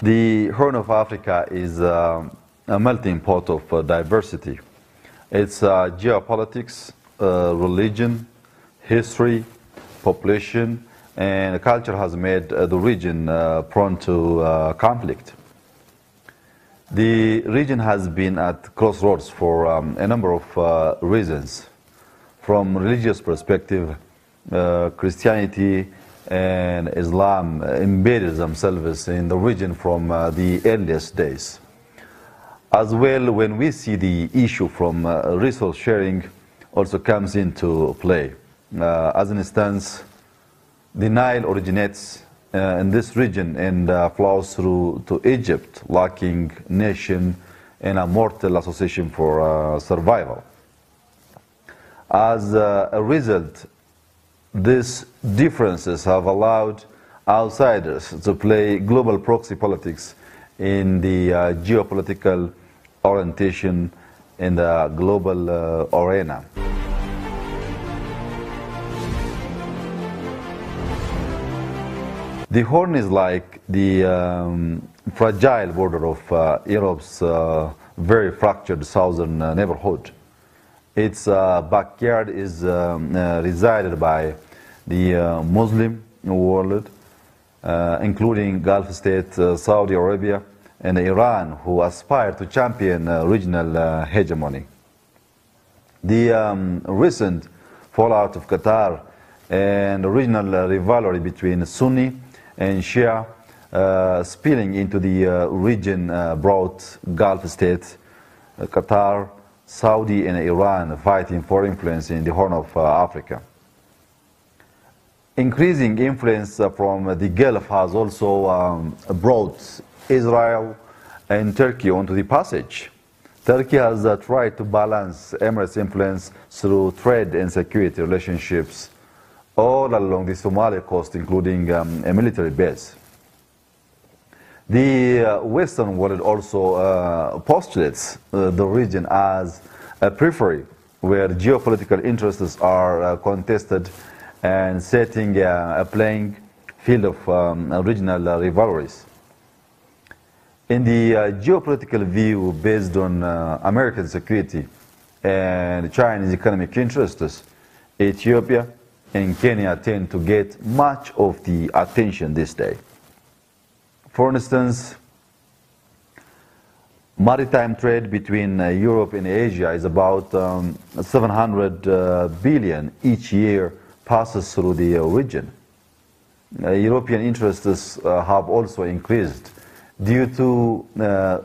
The Horn of Africa is a melting pot of diversity. It's geopolitics, religion, history, population, and culture has made the region prone to conflict. The region has been at crossroads for a number of reasons. From religious perspective, Christianity and Islam embedded themselves in the region from the earliest days. As well, when we see the issue from resource sharing also comes into play. As an instance, the Nile originates in this region and flows through to Egypt, lacking nation and a mortal association for survival. As a result, these differences have allowed outsiders to play global proxy politics in the geopolitical orientation in the global arena. The Horn is like the fragile border of Europe's very fractured southern neighborhood. Its backyard is resided by the Muslim world, including Gulf states, Saudi Arabia, and Iran, who aspire to champion regional hegemony. The recent fallout of Qatar and regional rivalry between Sunni and Shia spilling into the region brought Gulf states, Qatar, Saudi, and Iran fighting for influence in the Horn of Africa. Increasing influence from the Gulf has also brought Israel and Turkey onto the passage. Turkey has tried to balance Emirates' influence through trade and security relationships all along the Somalia coast, including a military base. The Western world also postulates the region as a periphery where geopolitical interests are contested and setting a playing field of regional rivalries. In the geopolitical view based on American security and Chinese economic interests, Ethiopia and Kenya tend to get much of the attention this day. For instance, maritime trade between Europe and Asia is about 700 billion each year passes through the region. European interests have also increased due to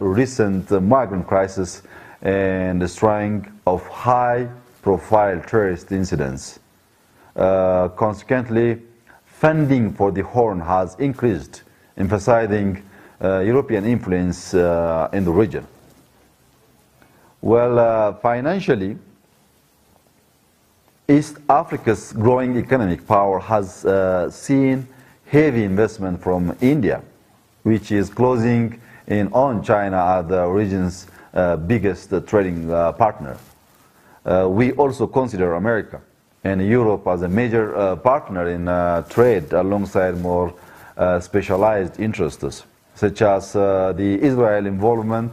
recent migrant crisis and the string of high-profile terrorist incidents. Consequently, funding for the Horn has increased, emphasizing European influence in the region. Well, financially, East Africa's growing economic power has seen heavy investment from India, which is closing in on China as the region's biggest trading partner. We also consider America and Europe as a major partner in trade alongside more specialized interests, such as the Israel involvement,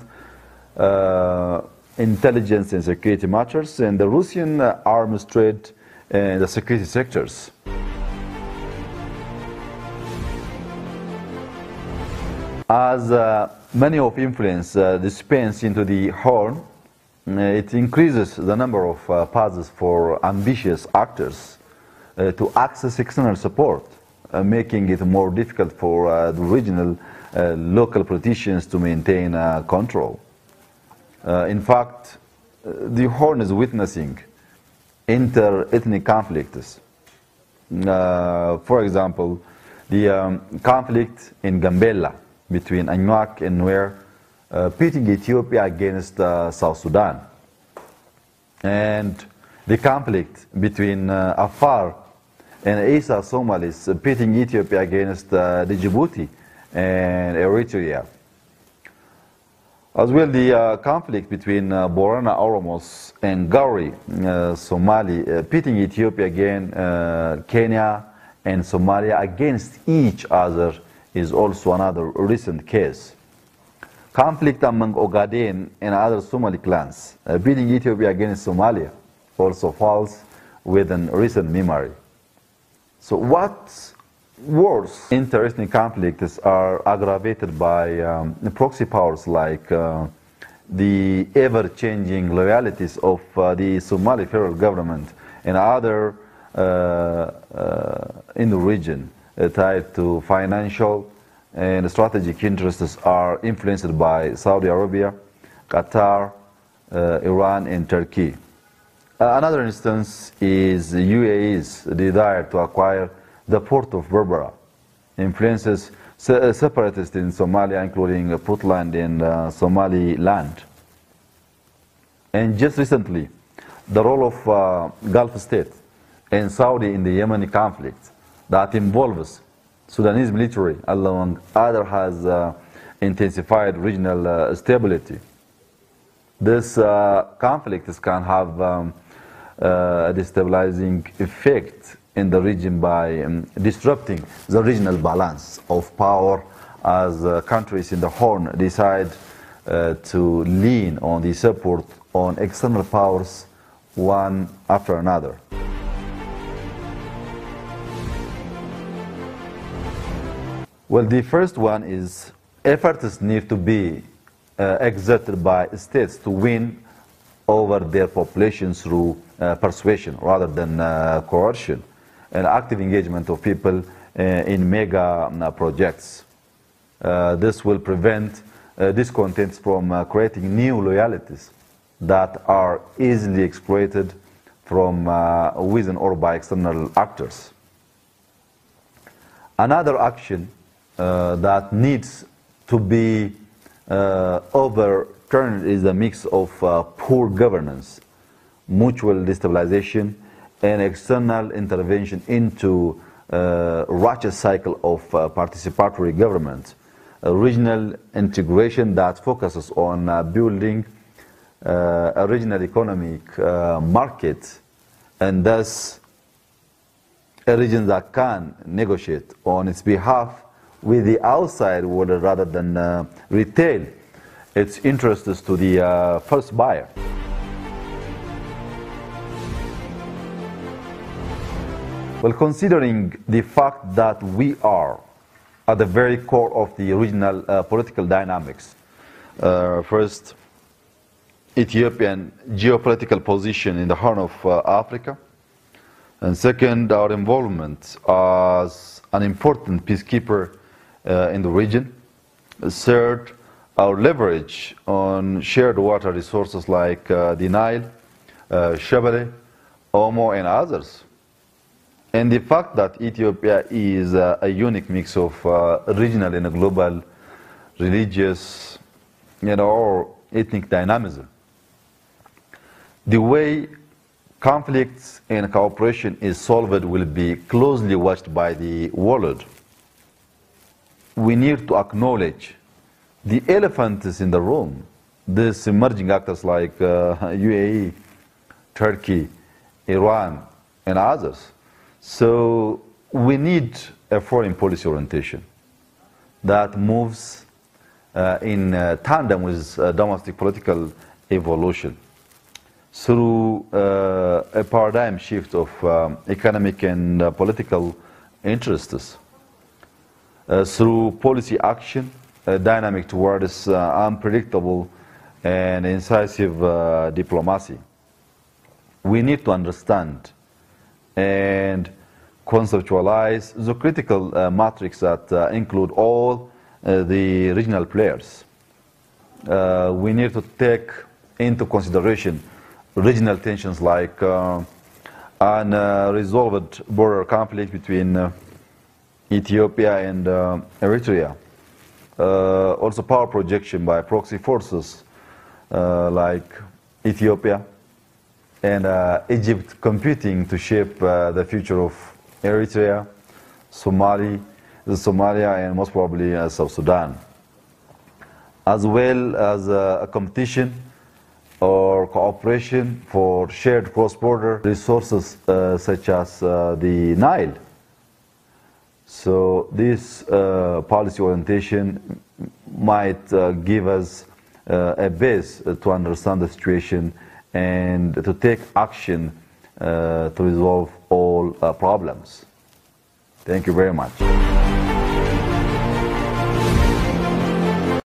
intelligence and security matters, and the Russian arms trade and the security sectors. As many of influence dissipates into the Horn, it increases the number of paths for ambitious actors to access external support, making it more difficult for the regional local politicians to maintain control. In fact, the Horn is witnessing inter-ethnic conflicts. For example, the conflict in Gambela between Anuak and Nuer, pitting Ethiopia against South Sudan, and the conflict between Afar and Isa Somalis, pitting Ethiopia against Djibouti and Eritrea. As well, the conflict between Borana Oromos and Gauri Somali, pitting Ethiopia again, Kenya and Somalia against each other, is also another recent case. Conflict among Ogaden and other Somali clans, pitting Ethiopia against Somalia, also falls within recent memory. So what's worse, interethnic conflicts are aggravated by proxy powers like the ever-changing loyalties of the Somali federal government and other in the region tied to financial and strategic interests are influenced by Saudi Arabia, Qatar, Iran, and Turkey. Another instance is UAE's desire to acquire the port of Berbera, influences separatists in Somalia, including Puntland and Somaliland. And just recently, the role of Gulf states and Saudi in the Yemeni conflict that involves Sudanese military, along other, has intensified regional stability. This conflict can have a destabilizing effect in the region by disrupting the regional balance of power as countries in the Horn decide to lean on the support on external powers one after another. Well, the first one is efforts need to be exerted by states to win over their populations through persuasion rather than coercion, and active engagement of people in mega projects. This will prevent discontents from creating new loyalties that are easily exploited from within or by external actors. Another action that needs to be overturned is a mix of poor governance, mutual destabilization, and external intervention into a righteous cycle of participatory government, a regional integration that focuses on building a regional economic market, and thus a region that can negotiate on its behalf with the outside world rather than retail its interests to the first buyer. Well, considering the fact that we are at the very core of the regional political dynamics, first, Ethiopian geopolitical position in the Horn of Africa, and second, our involvement as an important peacekeeper in the region, third, our leverage on shared water resources like the Nile, Shabelle, Omo, and others. And the fact that Ethiopia is a unique mix of regional and global religious, or ethnic dynamism. The way conflicts and cooperation is solved will be closely watched by the world. We need to acknowledge the elephants in the room, these emerging actors like UAE, Turkey, Iran, and others. So we need a foreign policy orientation that moves in tandem with domestic political evolution through a paradigm shift of economic and political interests, through policy action, dynamic towards unpredictable and incisive diplomacy. We need to understand and conceptualize the critical matrix that include all the regional players. We need to take into consideration regional tensions like unresolved border conflict between Ethiopia and Eritrea. Also power projection by proxy forces like Ethiopia and Egypt competing to shape the future of Eritrea, Somalia, and most probably South Sudan, as well as a competition or cooperation for shared cross-border resources such as the Nile. So this policy orientation might give us a base to understand the situation and to take action to resolve all problems. Thank you very much.